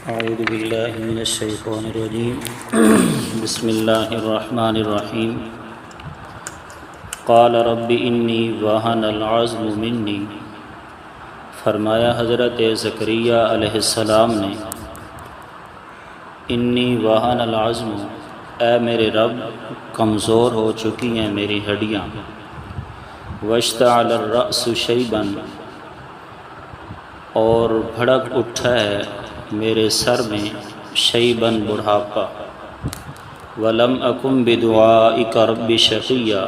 اعوذ باللہ من الشیطان الرجیم بسم اللہ الرحمن الرحیم قال رب انی وہن العظم منی، فرمایا حضرت زکریا علیہ السلام نے، انی وہن العظم، اے میرے رب کمزور ہو چکی ہیں میری ہڈیاں، واشتعل الرأس شیبا، اور بھڑک اٹھا ہے میرے سر میں شیباً بڑھاپا، ولم اکن بدعائک رب شقیا،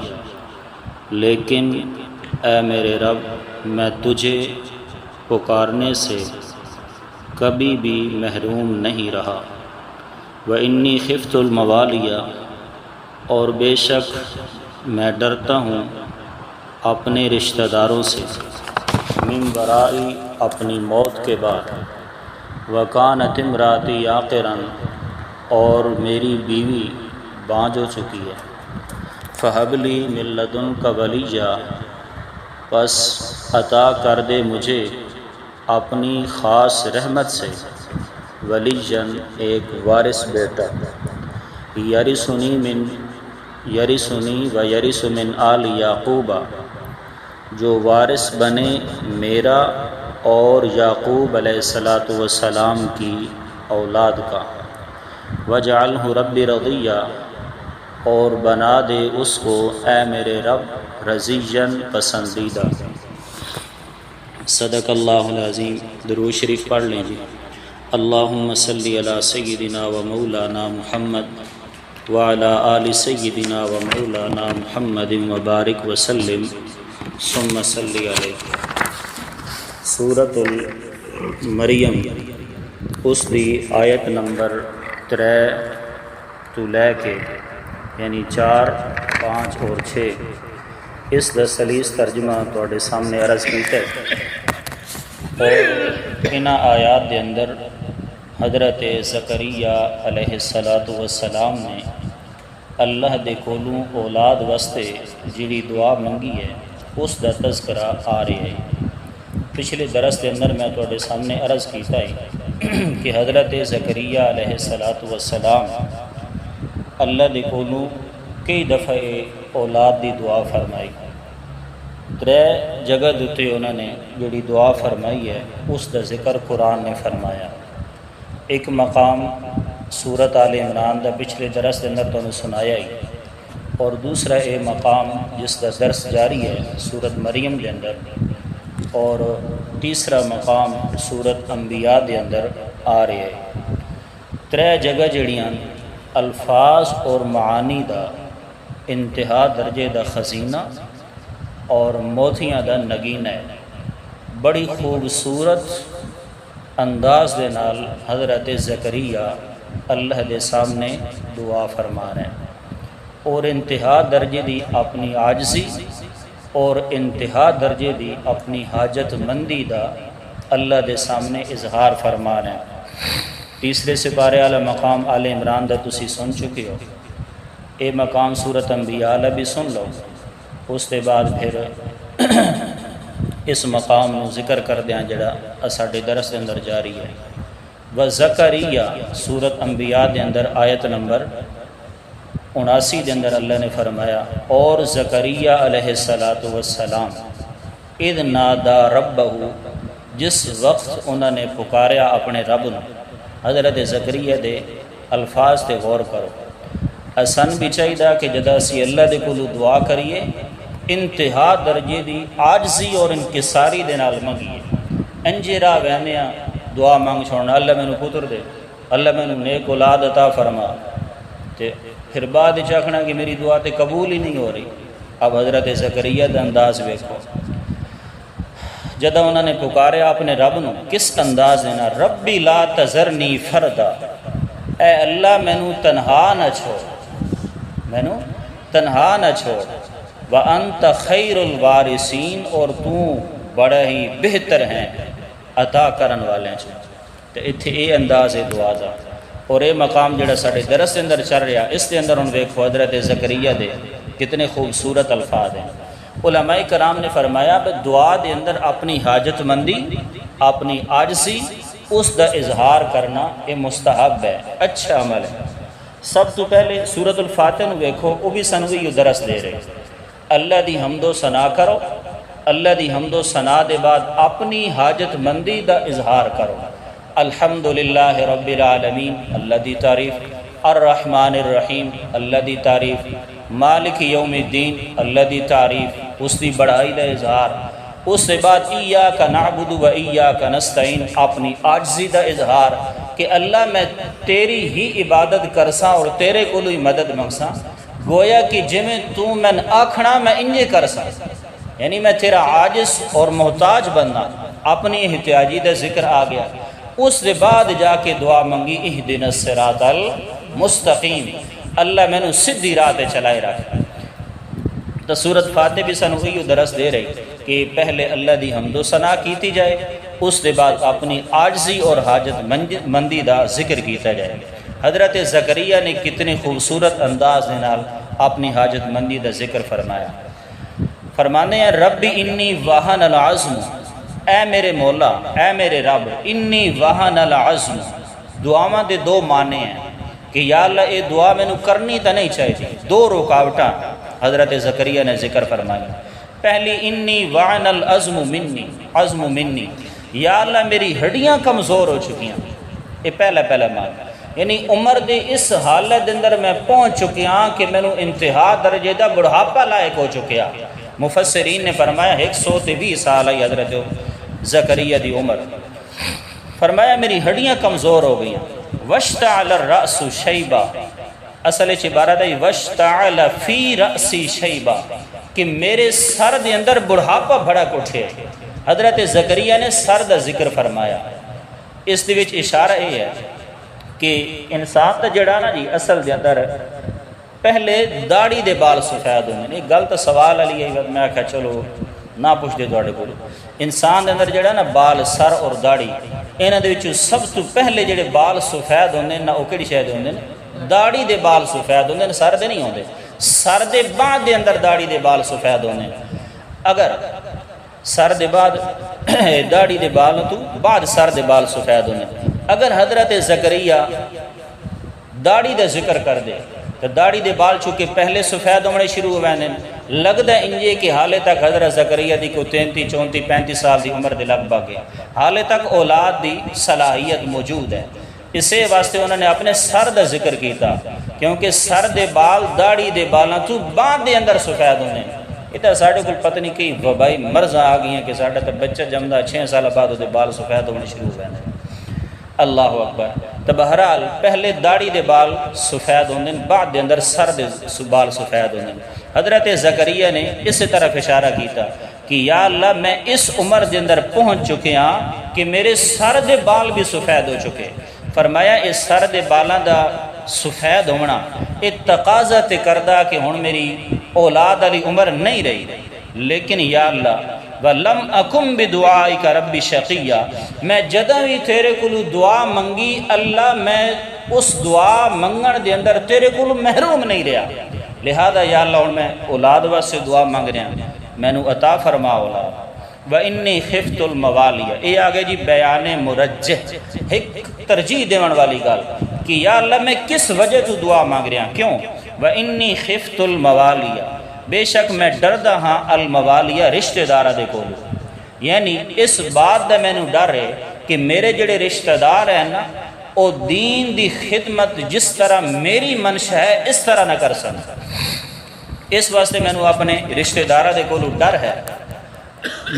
لیکن اے میرے رب میں تجھے پکارنے سے کبھی بھی محروم نہیں رہا، وانی خفت الموالیہ، اور بے شک میں ڈرتا ہوں اپنے رشتہ داروں سے، من ورائی، اپنی موت کے بعد، وکانت امراتی عاقراً، اور میری بیوی بانجھ ہو چکی ہے، فہب لی من لدنک ولیہ، پس عطا کر دے مجھے اپنی خاص رحمت سے، ولیًا، ایک وارث بیٹا، یرثنی و یرث من آل یعقوب، جو وارث بنے میرا اور یعقوب علیہ السلام کی اولاد کا، وجعلہ رب رضیہ، اور بنا دے اس کو اے میرے رب رضیًا، پسندیدہ۔ صدق اللہ العظیم۔ درود شریف پڑھ لیں جی۔ اللہم صلی علی سیدنا و مولانا محمد وعلی آل سیدنا و مولانا محمد وبارک وسلم، ثم صلی علیہ۔ سورۃ المریم، اس دی آیت نمبر 3 تو لے کے یعنی 4، 5 اور 6 اس دا سلیس ترجمہ تواڈے سامنے عرض کیتا ہے، اور ان آیات دے اندر حضرت زکریا علیہ السلام نے اللہ دے کولوں اولاد واسطے جڑی دعا منگی ہے اس دا تذکرہ آ رہا ہے۔ پچھلے درس کے اندر میں تواڈے سامنے عرض کیتا ہے کہ حضرت زکریا علیہ السلام اللہ دے کولوں کئی دفعہ اولاد دی دعا فرمائی، 3 جگہ دتے انہوں نے جڑی دعا فرمائی ہے اس دا ذکر قرآن نے فرمایا۔ ایک مقام سورۃ آل عمران دا پچھلے درس کے اندر تمہیں سنایا ہی، اور دوسرا یہ مقام جس کا درس جاری ہے سورۃ مریم کے اندر، اور تیسرا مقام سورۃ انبیاء دے اندر آ رہے ہیں۔ 3 جگہ جڑیاں الفاظ اور معانی دا انتہا درجے دا خزینہ اور موتیاں دا نگینہ ہے۔ بڑی خوبصورت انداز دے نال حضرت زکریا اللہ دے سامنے دعا فرما رہے ہیں، اور انتہا درجے دی اپنی عاجزی اور انتہا درجے دی اپنی حاجت مندی دا اللہ دے سامنے اظہار فرما رہے ہیں۔ تیسرے سپارے والا مقام آل عمران دا تسی سن چکے ہو، اے مقام سورۃ انبیاء والا بھی سن لو، اس کے بعد پھر اس مقام نو ذکر کر دیاں جڑا ساڈے درس دے اندر جاری ہے۔ وزکریا سورۃ انبیاء دے اندر آیت نمبر 79 دے اندر اللہ نے فرمایا، اور زکریا علیہ السلام اذ نادا ربہ، جس وقت انہوں نے پکاریا اپنے رب نو۔ حضرت زکریا دے الفاظ تے غور کرو، اسن بھی چاہیے کہ جدا اسی اللہ دے کولو دعا کریے انتہا درجے دی عاجزی اور انکساری دے نال منگیے۔ انجیرا وینیا دعا مانگ چھوڑنا، اللہ مینوں پتر دے، اللہ مینوں نیک اولاد عطا فرما، تے پھر بعد چاہنا کہ میری دعا تے قبول ہی نہیں ہو رہی۔ اب حضرت زکریا دا انداز ویکھو، جدہ انہوں نے پکاریا اپنے رب نو کس انداز دینا، ربی لا تذرنی فردا، اے اللہ مینو تنہا نہ چھوڑ، مینو تنہا نہ چھوڑ، وانت خیر الوارثین، اور تو بڑا ہی بہتر ہیں عطا کرن والے چھوڑ۔ تو اتھے اے انداز دعا دا، اور اے مقام جڑا ساڑھے درس اندر چل رہا اس کے اندر ان ویکھو حضرت زکریا دے کتنے خوبصورت الفاظ ہیں۔ علماء کرام نے فرمایا کہ دعا دے اندر اپنی حاجت مندی، اپنی عاجزی اس دا اظہار کرنا یہ مستحب ہے، اچھا عمل ہے۔ سب تو پہلے سورۃ الفاتحہ نو ویکھو، وہ بھی سانوں یہ درس دے رہے، اللہ دی حمد و ثنا کرو، اللہ دی حمد و ثنا دے بعد اپنی حاجت مندی دا اظہار کرو۔ الحمدللہ رب العالمین، اللہ دی تعریف، الرحمن الرحیم، اللہ دی تعریف، مالک یوم الدین، اللہ دی تعریف، اس دی بڑائی دا اظہار۔ اس سے بعد ایاک نعبد و ایاک نستعین، اپنی عاجزی دا اظہار کہ اللہ میں تیری ہی عبادت کرساں اور تیرے کو ہی مدد منگساں، گویا کہ جویں تو میں آکھنا میں انجے کرساں، یعنی میں تیرا عاجز اور محتاج بننا، اپنی احتیاجی دا ذکر آ گیا۔ اس کے بعد جا کے دعا منگی اہدنا الصراط المستقیم، اللہ میں نے سدھی راہ تے چلائے رکھ۔ تو سورۃ فاتحہ بھی سانوں یہ درس دے رہی کہ پہلے اللہ دی حمد و ثنا کیتی جائے، اس کے بعد اپنی عاجزی اور حاجت مندی دا ذکر کیتا جائے۔ حضرت زکریا نے کتنے خوبصورت انداز دے نال اپنی حاجت مندی دا ذکر فرمایا۔ فرمانے ہیں رب انی وہن العظم، اے میرے مولا، اے میرے رب، انی وہن العظم، دعاواں دے دو معنی ہیں کہ یا اللہ اے دعا میں نو کرنی تا نہیں چاہیے، دو رکاوٹاں حضرت زکریا نے ذکر فرمائی۔ پہلی انی وہن العظم منی، عظم منی، یا اللہ میری ہڈیاں کمزور ہو چکیاں، یہ پہلا معنی، یعنی عمر دی اس حالت اندر میں پہنچ چکیاں کہ میں نو انتہا درجے دا بڑھاپا لائق ہو چکیا۔ مفسرین نے فرمایا 120 سال ہے حضرت زکریا دی عمر، فرمایا میری ہڈیاں کمزور ہو گئیں۔ واشتعل الرأس شیبہ، اصل عبارت ہے واشتعل فی رأسی شیبہ، کہ میرے سر دے اندر بڑھاپا بھڑک اٹھے۔ حضرت زکریا نے سر دا ذکر فرمایا، اس دے وچ اشارہ یہ ہے کہ انسان دا جڑا نا جی اصل دے اندر پہلے داڑھی دے بال سفید ہونے، ایک گل تو سوال علی ہے، میں کہا چلو نہ پوچھ دے دوڑے کو، انسان دے اندر جڑا نا بال، سر اور داڑھی، انہاں دے وچ سب تو پہلے جڑے بال سفید ہوندے نا او کیڑی شے دے ہوندے نے؟ داڑھی دے بال سفید ہوندے نے، سر دے نہیں ہوندے۔ سر دے بعد دے اندر داڑھی دے بال سفید ہوندے، اگر سر دے بعد داڑھی دے بال تو بعد سر دے بال سفید ہوندے۔ اگر حضرت زکریا داڑھی دے ذکر کر دے تو داڑھی دے بال چونکہ پہلے سفید ہونے شروع ہوئے ہیں، لگتا ہے انجے کہ حالے تک حضرت زکریا دی کو 33 34 35 سال دی عمر دے لگ بھگ گیا، حالے تک اولاد دی صلاحیت موجود ہے۔ اسے واسطے انہوں نے اپنے سر دا ذکر کیتا، کیونکہ سر دے بال داڑھی دے بالاں تو بعد دے اندر سفید ہونے۔ ادھر ساڑھے کو پتہ نہیں کئی وبائی مرض آ گئی ہیں کہ ساڑھے تک بچہ جمدہ 6 سال بعد دے بال سفید ہونے شروع ہوئے ہیں۔ اللہ اکبر۔ تو بہرحال پہلے داڑھی دے بال سفید ہوندے، بعد دے اندر سر دے بال سفید ہوندے۔ حضرت زکریا نے اس طرف اشارہ کیتا کہ یا اللہ میں اس عمر دے اندر پہنچ چکے ہاں کہ میرے سر دے بال بھی سفید ہو چکے۔ فرمایا اس سر دے بالاں دا سفید ہونا یہ تقاضا تے کردہ کہ ہن میری اولاد والی عمر نہیں رہی، لیکن یا اللہ وَلَمْ أَكُمْ بِدُعَائِكَ رَبِّ شَقِيًّا، میں جدہ بھی تیرے کولو دعا منگی اللہ میں اس دعا منگن دے اندر تیرے کولو محروم نہیں رہا، لہذا یا اللہ ہن میں اولاد واسطے دعا منگ رہا، میں نو عطا فرما اولاد۔ وَإِنِّي خِفْتُ الْمَوَالِيَ، یہ آگے جی بیان مرجح، ایک ترجیح دیون والی گل کہ یا اللہ میں کس وجہ تو دعا مانگ رہا، کیوں؟ وَإِنِّي خِفْتُ الْمَوَالِيَ، بے شک میں ڈردا ہاں الموالیہ رشتہ دارہ دے کولو، یعنی اس بات دا میں نو ڈر ہے کہ میرے جڑے رشتہ دار ہیں نا او دین دی خدمت جس طرح میری منش ہے اس طرح نہ کر سکتا، اس واسطے میں نو اپنے رشتہ دارہ دے کولو ڈر ہے۔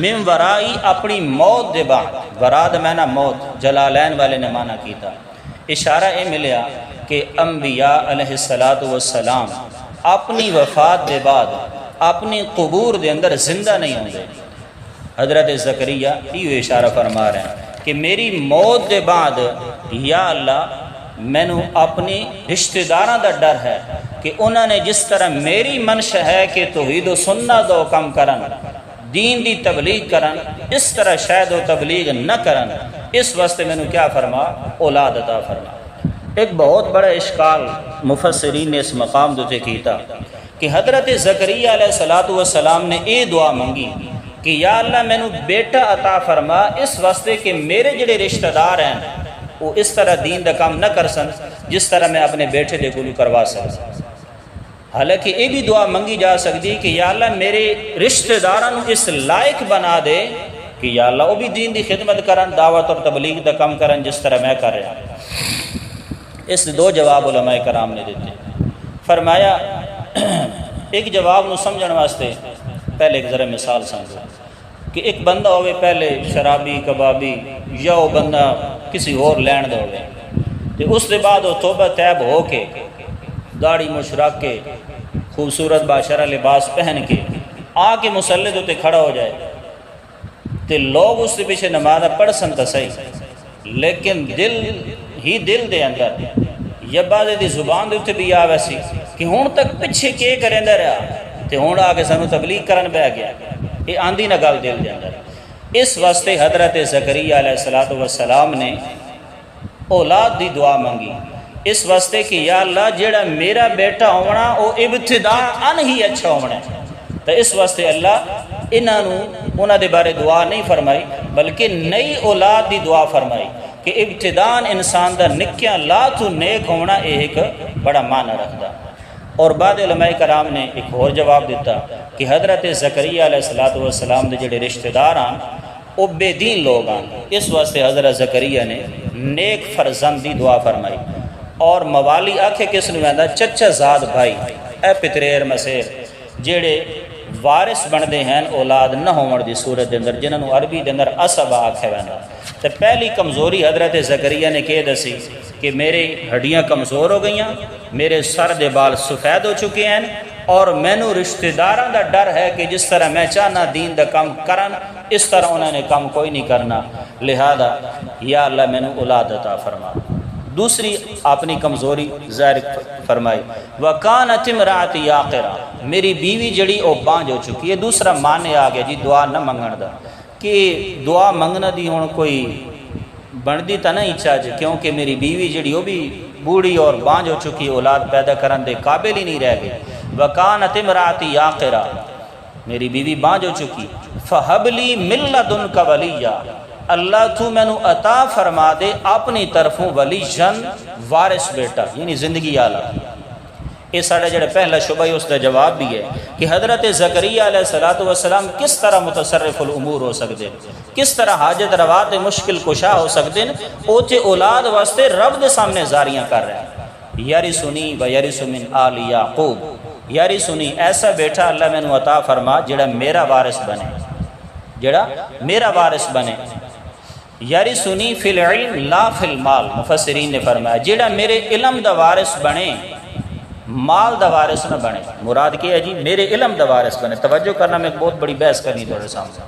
من ورائی، اپنی موت دے بعد، وراد میں نا موت، جلالین والے نے مانا کیتا، اشارہ اے ملیا کہ انبیاء علیہ السلام اپنی وفات دے بعد اپنی قبور دے اندر زندہ نہیں ہوں گے۔ حضرت زکریا یہ اشارہ فرما رہے ہیں کہ میری موت دے بعد یا اللہ میں نو اپنی رشتہ داراں دا ڈر ہے کہ انہوں نے جس طرح میری منش ہے کہ توحید و سنت دو کم کرن، دین دی تبلیغ کرن، اس طرح شاید و تبلیغ نہ کرن، اس واسطے میں نو کیا فرما؟ اولاد عطا فرما۔ ایک بہت بڑا اشکال مفسرین نے اس مقام دوتے کیتا کہ حضرت زکریا علیہ السلام نے اے دعا منگی کہ یا اللہ مینو بیٹا عطا فرما اس واسطے کہ میرے جڑے رشتہ دار ہیں وہ اس طرح دین دا کام نہ کر سن جس طرح میں اپنے بیٹے دے کولو کروا سکتا۔ حالانکہ یہ بھی دعا منگی جا سکتی کہ یا اللہ میرے رشتہ داروں اس لائق بنا دے کہ یا اللہ وہ بھی دین دی خدمت کرن، دعوت اور تبلیغ دا کام کرن جس طرح میں کر رہا ہوں۔ اس دو جواب علماء کرام نے دیتے۔ فرمایا ایک جواب نو سمجھن واسطے پہلے ایک ذرا مثال سمجھو کہ ایک بندہ ہوئے پہلے شرابی کبابی یا وہ بندہ کسی اور لین دا ہوئے تو اس کے بعد وہ توبہ طیب ہو کے داڑھی مچھ رکھ کے خوبصورت باشرہ لباس پہن کے آ کے مصلی دے تے کھڑا ہو جائے تو لوگ اس کے پیچھے نماز پڑھ سن تو صحیح، لیکن دل دے اندر یا بعد دی زبان دے بھی آ ویسی کہ ہون تک پیچھے کے کریں رہا تو ہون آ کے سانو تبلیغ کرن بہ گیا، یہ آندھی نہ گل دل دے اندر۔ اس واسطے حضرت زکریا علیہ السلام نے اولاد دی دعا منگی، اس واسطے کہ یا اللہ جیڑا میرا بیٹا ہونا وہ ابتداءً ہی اچھا ہونا ہے، تو اس واسطے اللہ انہوں دے بارے دعا نہیں فرمائی بلکہ نئی اولاد دی دعا فرمائی کہ ابتداءً انسان دا نکیاں لا تو نیک ہونا یہ ایک بڑا معنی رکھتا۔ اور بعد علماء کرام نے ایک اور جواب دیتا کہ حضرت زکریا علیہ السلام دے جڑے رشتہ دار ہیں وہ بے دین لوگ ہیں، اس واسطے حضرت زکریا نے نیک فرزند دی دعا فرمائی۔ اور موالی آکھے کس نے آندا چچا زاد بھائی اے پتریر مسیر جڑے وارث بندے ہیں اولاد نہ ہون دی صورت دے اندر جنہاں نو عربی دے اندر عصبہ آکھیا ویندا۔ تے پہلی کمزوری حضرت زکریا نے کہہ دسی کہ میرے ہڈیاں کمزور ہو گئیاں، میرے سر دے بال سفید ہو چکے ہیں اور مینو رشتہ داراں دا ڈر ہے کہ جس طرح میں چاہنا دین دا کام کرن اس طرح انہوں نے کام کوئی نہیں کرنا، لہذا یا اللہ مینو اولاد عطا فرما۔ دوسری اپنی کمزوری ظاہر فرمائی وَكَانَتِ امْرَأَتِي عَاقِرًا، میری بیوی جڑی او بانج ہو چکی ہے۔ دوسرا معنی آ گیا جی دعا نہ منگن دا کہ دعا منگنا دی ہوں کوئی بندی تا نہیں چاہجے کیونکہ میری بیوی جڑی وہ بھی بوڑھی اور بانج ہو چکی اولاد پیدا کرن دے قابل ہی نہیں رہ گئی۔ وَكَانَتِ امْرَأَتِي عَاقِرًا، میری بیوی بانج ہو چکی، فَهَبْ لِي مِن لَّدُنْكَ وَلِيًّا، اللہ تو میں نو عطا فرما دے اپنی طرفوں ولیجن وارث بیٹا یعنی زندگی آلہ۔ یہ سارا جڑا پہلا شبہ اس کا جواب بھی ہے کہ حضرت زکریا علیہ السلام کس طرح متصرف الامور ہو سکتے ہیں، کس طرح حاجت روات مشکل کشا ہو سکتے ہیں، او تے اولاد واسطے رب دے سامنے زاریاں کر رہے ہیں۔ یرثنی و یرث من آل یعقوب، یرثنی ایسا بیٹا اللہ میں نو عطا فرما جڑا میرا وارث بنے، جڑا میرا وارث بنے۔ یرثنی فی العلم لا فی المال، مفسرین نے فرمایا جڑا میرے علم دا وارث بنے مال دا وارث نہ بنے۔ مراد کیا ہے جی میرے علم دا وارث بنے۔ توجہ کرنا میں بہت بڑی بحث کرنی تھوڑے سامنے۔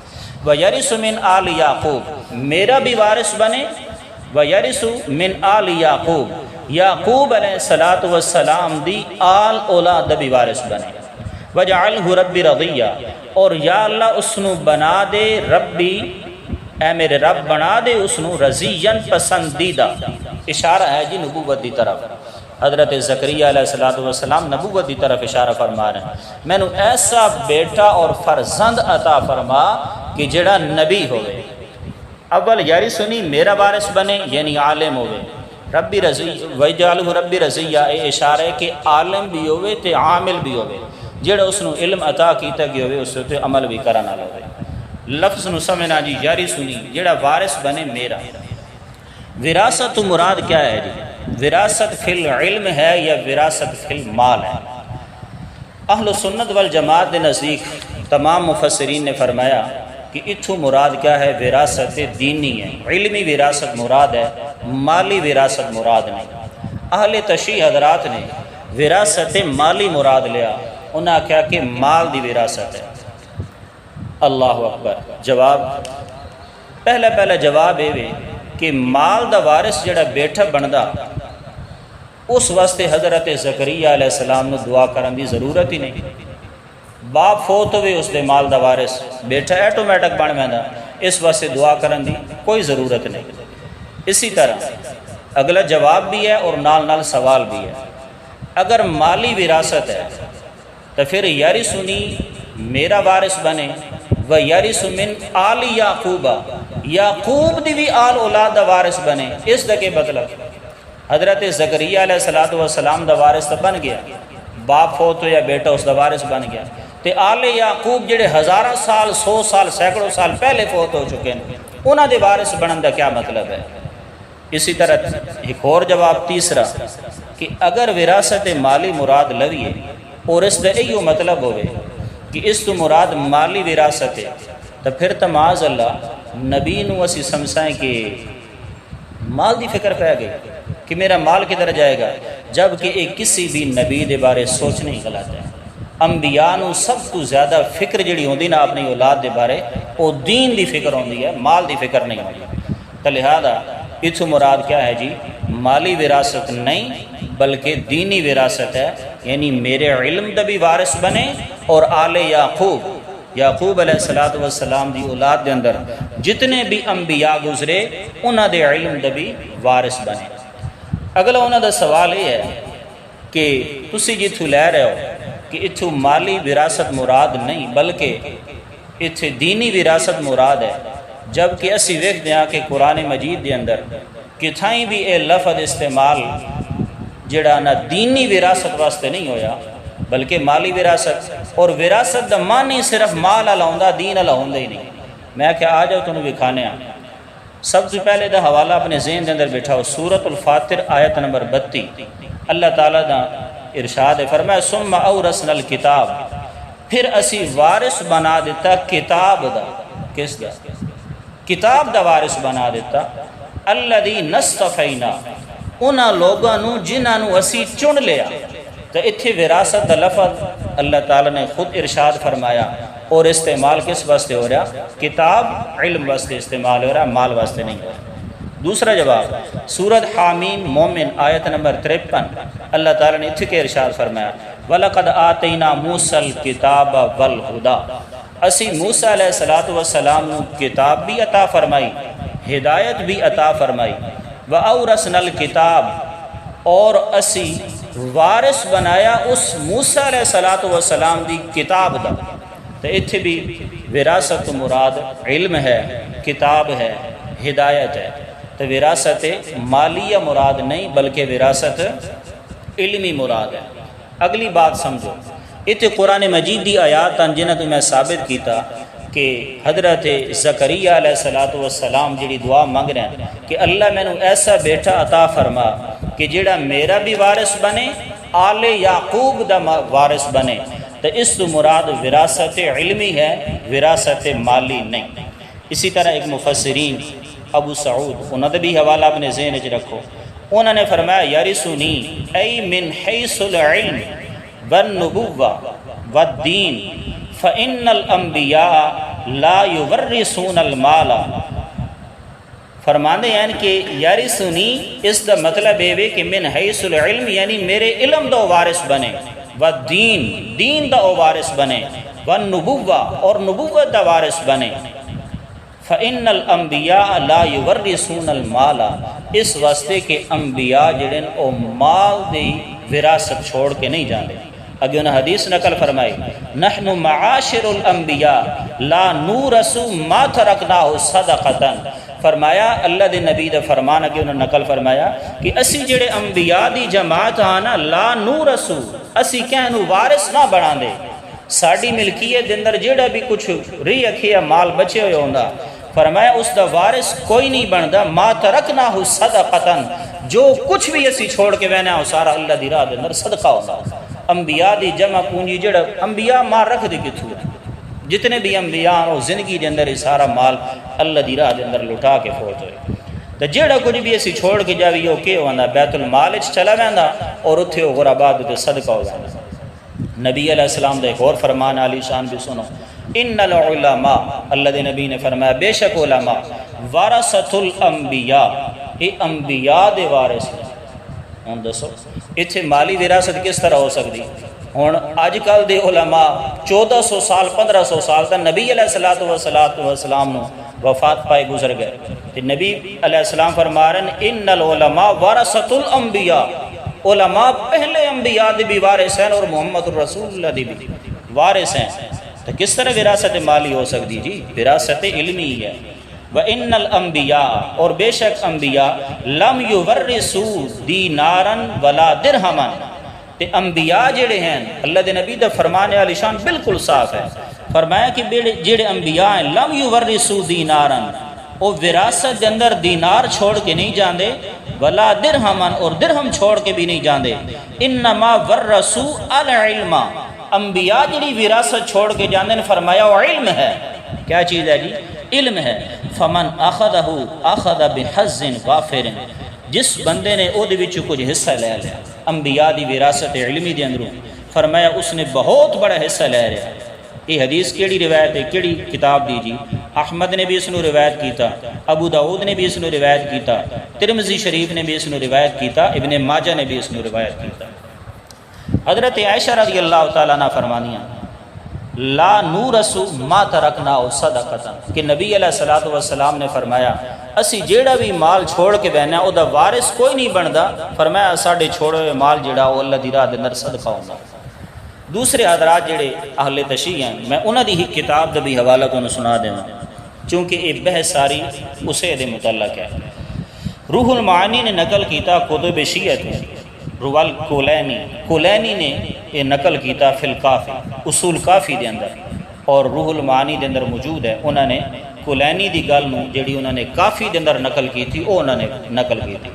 وَيَرِثُ مِنْ آلِ یعقوب، میرا بھی وارث بنے۔ وَيَرِثُ مِنْ آلِ یعقوب، یعقوب علیہ السلام دی آل اولاد بھی وارث بنے۔ وَجَعَلْهُ رَبِّ رَضِيًّا، اور یا اللہ اس نو بنا دے ربی، اے میرے رب بنا دے اس نو رضیًا پسندیدہ۔ اشارہ ہے جی نبوت دی طرف، حضرت زکریا علیہ السلام نبوت دی طرف اشارہ فرما رہے ہیں۔ میں نو ایسا بیٹا اور فرزند عطا فرما کہ جڑا نبی ہوئے۔ اول یرثنی میرا وارث بنے یعنی عالم ہوئے، ربی رضی وَيَجْعَلْهُ ربی رضیہ، یہ اشارہ ہے کہ عالم بھی ہوئے تے عامل بھی ہوئے، جڑا اس نو علم عطا کیتا گیا ہوئے اس تے عمل بھی کرنا ہوئے۔ لفظ نو سمجھنا جی یرثنی جڑا وارث بنے میرا۔ وراثت مراد کیا ہے جی؟ وراثت فی العلم ہے یا وراثت فی المال ہے؟ اہل سنت والجماعت کے نزدیک تمام مفسرین نے فرمایا کہ اتھو مراد کیا ہے؟ وراثت دینی ہے، علمی وراثت مراد ہے، مالی وراثت مراد نہیں۔ اہل تشیع حضرات نے وراثت مالی مراد لیا، انہاں کہا کہ مال دی وراثت ہے۔ اللہ اکبر۔ جواب پہلا جواب یہ کہ مال دا وارث جڑا بیٹھا بندا اس واسطے حضرت زکریا علیہ السلام نے دعا کرن دی ضرورت ہی نہیں۔ باپ فوت ہوئے اس دے مال دا وارث بیٹھا ایٹومیٹک بن ویندا، اس واسطے دعا کرن دی کوئی ضرورت نہیں۔ اسی طرح اگلا جواب بھی ہے اور نال سوال بھی ہے۔ اگر مالی وراثت ہے تو پھر یرثنی میرا وارث بنے، وَيَرِثُ مِنْ آلِ یعقوب، یعقوب دی بھی آل اولاد دا وارث بنے۔ اس دا کے مطلب حضرت زکریا علیہ السلام دا وارث تو بن گیا، باپ فوت ہو یا بیٹا اس دا وارث بن گیا، تے آل یعقوب جڑے ہزارہ سال، 100 سال، سینکڑوں سال پہلے فوت ہو چکے ہیں، انہاں دے وارث بنن دا کیا مطلب ہے؟ اسی طرح ایک اور جواب تیسرا کہ اگر وراثت مالی مراد لویے اور اس دا ایو مطلب ہوئے کہ اس تو مراد مالی وراثت ہے، تو پھر تو معاذ اللہ نبی نو اسی سمجھائیں کہ مال دی فکر پہ گئی کہ میرا مال کدھر جائے گا، جبکہ ایک کسی بھی نبی دے بارے سوچنے ہی غلط ہے۔ انبیاء نو سب تو زیادہ فکر جڑی ہوندی نا اپنی اولاد دے بارے، وہ دین دی فکر ہوندی ہے، مال دی فکر نہیں ہوندی۔ تو لہذا اتھو مراد کیا ہے جی؟ مالی وراثت نہیں بلکہ دینی وراثت ہے، یعنی میرے علم دا بھی وارث بنے اور آل یعقوب علیہ السلام دی اولاد دے اندر جتنے بھی انبیاء گزرے انہاں دے علم دا بھی وارث بنے۔ اگلا انہاں دا سوال یہ ہے کہ تسی جتھو لے رہے ہو کہ اتھو مالی وراثت مراد نہیں بلکہ اتھے دینی وراثت مراد ہے، جبکہ اسی ویکھ دیاں کہ قرآن مجید دے اندر کتھائیں بھی اے لفظ استعمال جڑا نہ دینی وراثت واسطے نہیں ہویا بلکہ مالی وراثت، اور وراثت دا معنی صرف مال والا ہوندا، دین والا ہوندا ہی نہیں۔ میں کہ آ جاؤ تنوں وکھانے آ۔ سب سے پہلے دا حوالہ اپنے ذہن دے اندر بٹھاؤ، سورۃ الفاتر آیت نمبر 32، اللہ تعالیٰ دا ارشاد ہے، فرمایا ثم اورثنا الکتاب، پھر اسی وارث بنا دیتا کتاب دا۔ کس دا؟ کتاب دا وارث بنا دیتا، الذین اصطفینا، انہاں لوگاں نو جنہاں نو اسی چن لیا۔ تو اتھے وراثت دا لفظ اللہ تعالیٰ نے خود ارشاد فرمایا، اور استعمال کس واسطے ہو رہا؟ کتاب علم واسطے استعمال ہو رہا، مال واسطے نہیں ہو رہا۔ دوسرا جواب سورۃ حامیم مومن آیت نمبر 53، اللہ تعالیٰ نے اتھے کے ارشاد فرمایا وَلَقَدْ آتَيْنَا مُوسَى الْكِتَابَ وَالْهُدَى، اسی موسیٰ علیہ السلام نو کتاب بھی عطا فرمائی، ہدایت بھی عطا فرمائی، وَأَوْرَثْنَا الْكِتَاب، اور اسی وارث بنایا اس موسیٰ علیہ السلام دی کتاب دا۔ تو اتھے بھی وراثت مراد علم ہے، کتاب ہے، ہدایت ہے۔ تو وراثت مالیہ مراد نہیں بلکہ وراثت علمی مراد ہے۔ اگلی بات سمجھو، اتھے قرآن مجید دی آیات جنہاں تو میں ثابت کیتا کہ حضرت زکریا علیہ السلام جڑی دعا مانگ رہے ہیں کہ اللہ میں نے ایسا بیٹا عطا فرما کہ جڑا میرا بھی وارث بنے، آل یعقوب دا وارث بنے، تو اس تو مراد وراثت علمی ہے، وراثت مالی نہیں۔ اسی طرح ایک مفسرین ابو سعود، انہوں نے بھی حوالہ اپنے ذہن وچ رکھو، انہوں نے فرمایا یرثنی ای من حیث العلم والنبوہ والدین فإن الانبیاء لا یورثون المال، فرماندے ہیں کہ یرثنی اس دا مطلب ہے کہ من حیث العلم یعنی میرے علم دا وارث بنے، والدین دین دا وارث بنے، والنبوہ اور نبوت دا وارث بنے، فإن الانبیاء لا یورثون المال، اس واسطے کہ انبیاء جڑے او مال دی وراثت چھوڑ کے نہیں جاندے۔ اگے انہوں نے حدیث نقل فرمائی نحن معاشر الانبیاء لا نورث ما ترکناہ صدقتا، فرمایا اللہ دے نبی دا فرمان اگے انہوں نے نقل فرمایا کہ اسی جڑے انبیاء دی جماعت آنا لا نورث، اسی کہنو وارث نہ بنا دے، ساڑی ملکیت اندر جڑا بھی کچھ ری اکھیا مال بچے ہوئے ہوندہ، فرمایا اس دا وارث کوئی نہیں بندا، ما ترکناہ صدقتا، جو کچھ بھی اسی چھوڑ کے بہنا ہو سارا اللہ دی راہ دے اندر صدقہ ہوندہ۔ انبیاء دی جمع پونجی جڑا انبیاء مال رکھ دے کتھو، جتنے بھی انبیاء ہو زندگی دے اندر سارا مال اللہ دی راہ دے اندر لٹا کے فوت ہوئے، تو جڑا کچھ بھی اسی چھوڑ کے جاوی یہ کہ ہوندہ بیت المال اچ چلا ویندہ اور اتھے ہو غرباء دے صدقہ ہو جاندہ۔ نبی علیہ السلام دے ایک اور فرمان علی شان بھی سنو، ان العلماء، اللہ دے نبی نے فرمایا بے شک علماء ورثۃ الانبیاء، یہ انبیاء دے وارث ہیں۔ ہوں دسو اتھے مالی وراثت کس طرح ہو سکتی؟ ہوں اج کل دے علماء 1400 سال 1500 سال تک نبی علیہ السلام نو وفات پائے گزر گئے، تو نبی علیہ السلام فرما رہے ہیں ان العلماء ورثۃ الانبیاء، علماء پہلے انبیاء دی بھی وارث ہیں اور محمد الرسول اللہ دی بھی وارث ہیں۔ تو کس طرح وراثت مالی ہو سکتی جی؟ وراثت علمی ہے۔ وَإِنَّ الْأَنْبِيَاءَ، اور بے شک انبیاء، لَمْ يُوَرِّثُوا دِینَارًا وَلَا دِرْہَمًا، تے انبیاء جڑے ہیں، اللہ دے نبی دا فرمان عالی شان بالکل صاف ہے، فرمایا کہ جڑے انبیاء ہیں لَمْ يُوَرِّثُوا دِینَارًا، وہ وراثت دے اندر دینار چھوڑ کے نہیں جاندے، ولا درہمن، اور درہم چھوڑ کے بھی نہیں جاندے، انما ورثوا العلم، انبیاء جڑی وراثت چھوڑ کے جاندے نے فرمایا وہ علم ہے۔ کیا چیز ہے جی؟ علم ہے۔ فمن اخذہ اخذ بحظ وافر، جس بندے نے او دے وچ کچھ حصہ لے لیا انبیاء دی وراثت علمی دے اندروں، فرمایا اس نے بہت بڑا حصہ لے لیا۔ یہ حدیث کیڑی روایت ہے، کیڑی کتاب دی جی؟ احمد نے بھی اس نو روایت کیتا، ابو داؤد نے بھی اس نو روایت کیتا، ترمذی شریف نے بھی اس نو روایت کیتا، ابن ماجہ نے بھی اس نو روایت کیتا۔ حضرت عائشہ رضی اللہ تعالیٰ عنہ فرمانیاں لا نورث ما ترکنا صدقۃ، کہ نبی علیہ الصلوۃ والسلام نے فرمایا اسی جیڑا بھی مال چھوڑ کے بہنا او دا وارث کوئی نہیں بندا، فرمایا ساڈے چھوڑے ہوئے مال جڑا او اللہ دی راہ دے اندر صدقہ ہوندا۔ دوسرے حضرات جڑے اہل تشیع ہیں، میں انہاں دی ہی کتاب دا بھی حوالہ تانوں سنا دیواں چونکہ یہ بحث ساری اسے دے متعلق ہے۔ روح المعانی نے نقل کیتا کتب شیعہ تو، روال کولینی نے یہ نقل کیتا فی الکافی، اصول کافی دے اندر، اور روح المعانی دے اندر موجود ہے۔ انہوں نے کولینی دی گل نو جڑی انہوں نے کافی دے اندر نقل کی تھی وہ انہوں نے نقل کی تھی۔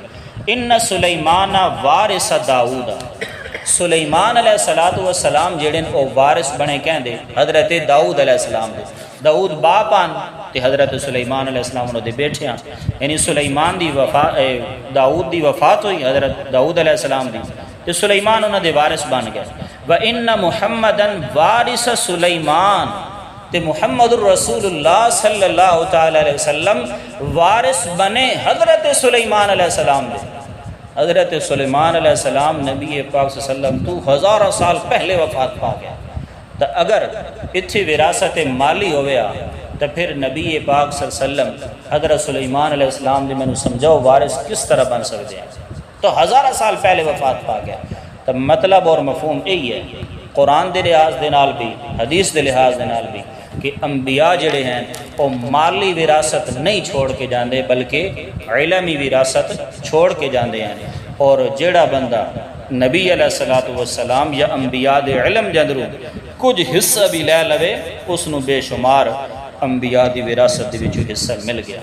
ان سلیمان وارث داؤد، سلیمان علیہ السلام جڑے او وارث بنے کہندے حضرت داؤد علیہ السلام دے، داؤد باپ آن تے حضرت سلیمان علیہ السلام انہوں دے بیٹھے ہیں، یعنی سلیمان دی داؤد دی وفات ہوئی حضرت داؤد علیہ السلام دی، تے سلیمان انہوں دے وارث بن گئے۔ وَإِنَّ مُحَمَّدًا وَارِثَ سُلَيْمَانَ، تے محمد الرسول اللہ صلی اللہ تعالی علیہ وسلم وارث بنے حضرت سلیمان علیہ السلام دے۔ حضرت سلیمان علیہ السلام نبی پاک صلی اللہ علیہ وسلم تو ہزارہ سال پہلے وفات پا گیا، تو اگر اتھی وراثت مالی ہویا تو پھر نبی پاک صلی اللہ علیہ وسلم حضرت سلیمان علیہ السلام نے میں سمجھاؤ وارث کس طرح بن سکتے ہیں، تو ہزارہ سال پہلے وفات پا گیا۔ تو مطلب اور مفہوم یہی ہے قرآن دے لحاظ دے نال بھی حدیث دے لحاظ دے نال بھی کہ انبیاء جڑے ہیں وہ مالی وراثت نہیں چھوڑ کے جاندے بلکہ علمی وراثت چھوڑ کے جاندے ہیں، اور جڑا بندہ نبی علیہ الصلوۃ والسلام یا انبیاء دے علم دے اندروں کچھ حصہ بھی لے لوے اس نو بے شمار انبیاء دی وراثت دے وچوں حصہ مل گیا۔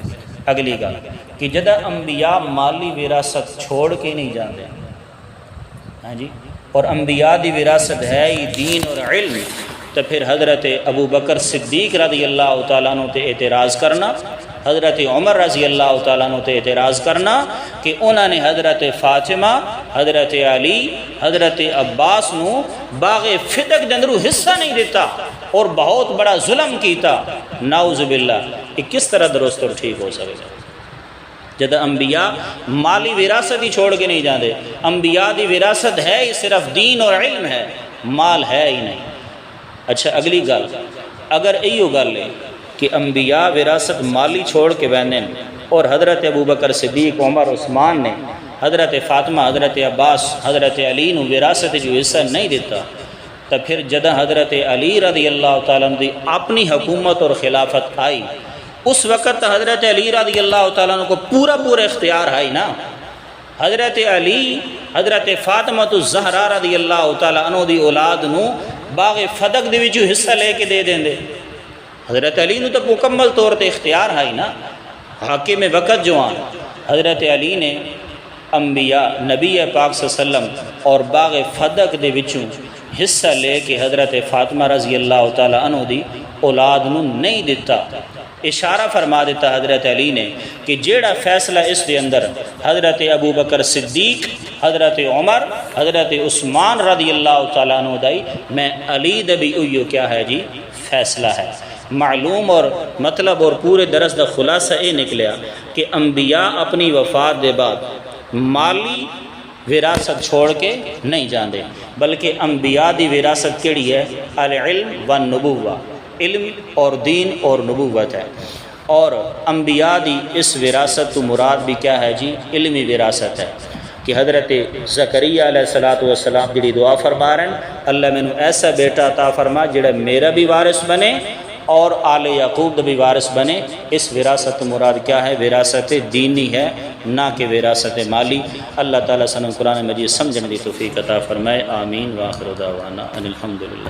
اگلی گل کہ جدہ انبیاء مالی وراثت چھوڑ کے نہیں جاندے، ہاں جی، اور انبیاء دی وراثت ہے ہی دین اور علم، تو پھر حضرت ابو بکر صدیق رضی اللہ تعالیٰ عنہ تے اعتراض کرنا، حضرت عمر رضی اللہ تعالیٰ عنہ تے اعتراض کرنا کہ انہوں نے حضرت فاطمہ، حضرت علی، حضرت عباس نو باغ فتق دے اندروں حصہ نہیں دیتا اور بہت بڑا ظلم کیتا، نعوذ باللہ، یہ کس طرح درست اور ٹھیک ہو سکے؟ جد انبیاء مالی وراثت ہی چھوڑ کے نہیں جاندے، انبیاء دی وراثت ہے ہی صرف دین اور علم ہے، مال ہے ہی نہیں۔ اچھا اگلی گل، اگر ایو گل ہے کہ انبیاء وراثت مالی چھوڑ کے بہنے اور حضرت ابو بکر صدیق، عمر، عثمان نے حضرت فاطمہ، حضرت عباس، حضرت علی نو وراثت جو حصہ نہیں دیتا، تو پھر جدہ حضرت علی رضی اللہ تعالیٰ عنہ دی اپنی حکومت اور خلافت آئی، اس وقت حضرت علی رضی اللہ تعالیٰ عنہ کو پورا اختیار ہے نا۔ حضرت علی حضرت فاطمہ الزہرا رضی اللہ تعالیٰ عنہ دی اولاد نو باغ فتق دے وچوں حصہ لے کے دے دیں دے، حضرت علی نو تو مکمل طور تے اختیار ہے نا، حاکم وقت جو آن۔ حضرت علی نے انبیاء نبی پاک صلی اللہ علیہ وسلم اور باغ فتق دے وچوں حصہ لے کے حضرت فاطمہ رضی اللہ تعالیٰ عنہ دی اولاد نو نہیں دیتا، اشارہ فرما دیتا حضرت علی نے کہ جیڑا فیصلہ اس دے اندر حضرت ابو بکر صدیق، حضرت عمر، حضرت عثمان رضی اللہ تعالیٰ عنہ دائی، میں علی دبی اویو کیا ہے جی فیصلہ ہے۔ معلوم اور مطلب اور پورے درس دا خلاصہ یہ نکلیا کہ انبیاء اپنی وفات دے بعد مالی وراثت چھوڑ کے نہیں جاندے، بلکہ انبیاء دی وراثت کیڑی ہے؟ العلم والنبوہ، علم اور دین اور نبوت ہے، اور انبیاء دی اس وراثت تو مراد بھی کیا ہے جی؟ علمی وراثت ہے، کہ حضرت زکریا علیہ الصلوۃ والسلام جڑی دعا فرما رہے ہیں اللہ مینوں ایسا بیٹا عطا فرما جڑا میرا بھی وارث بنے اور آل یعقوب دا بھی وارث بنے۔ اس وراثت مراد کیا ہے؟ وراثت دینی ہے، نہ کہ وراثت مالی۔ اللہ تعالیٰ سنوں قرآن مجید سمجھنے دی توفیق عطا فرمائے، آمین۔ وآخر دعوانا ان الحمدللہ۔